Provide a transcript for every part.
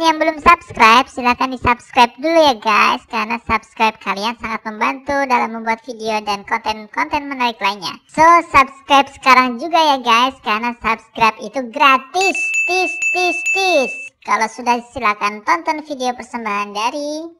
yang belum subscribe, silahkan di subscribe dulu ya guys, karena subscribe kalian sangat membantu dalam membuat video dan konten-konten menarik lainnya. So subscribe sekarang juga ya guys, karena subscribe itu gratis. Kalau sudah, silahkan tonton video persembahan dari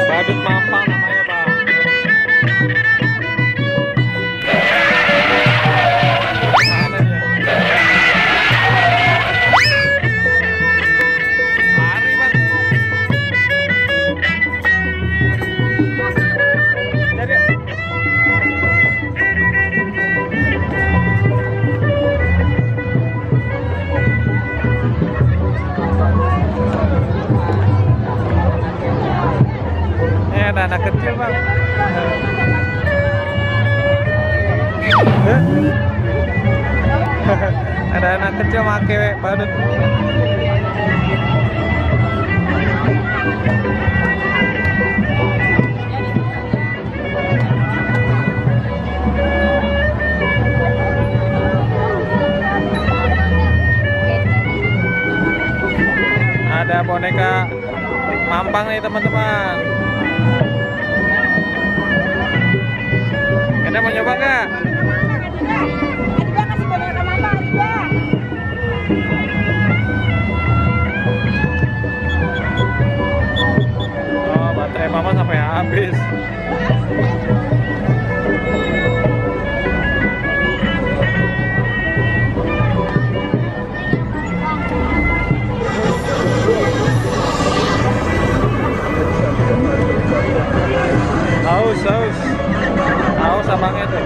Badut Mampang namanya Bang. Mana dia? Lari Bang. Jadi ada anak kecil Bang. Ada anak kecil make badut. Ada boneka Mampang nih teman-teman. Kita mau nyoba nggak? Kita kasih boneka Mampang juga. Oh, baterai mama sampai habis. Haus abangnya tuh.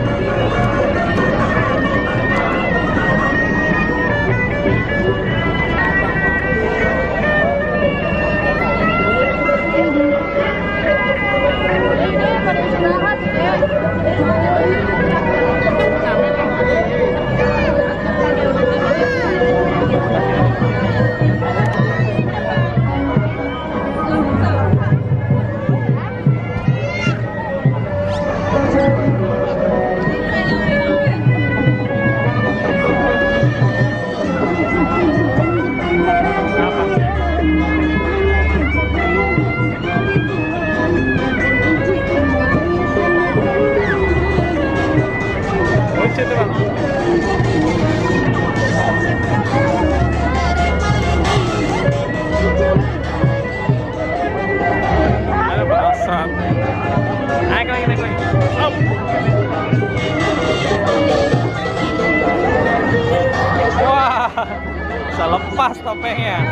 Itu Bang. Ada perasaan. Naik lagi. Up. Wah, bisa lepas topengnya.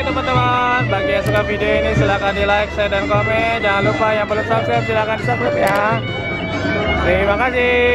Teman-teman, bagi yang suka video ini silahkan di like, share, dan komen. Jangan lupa yang belum subscribe silahkan di subscribe ya. Terima kasih.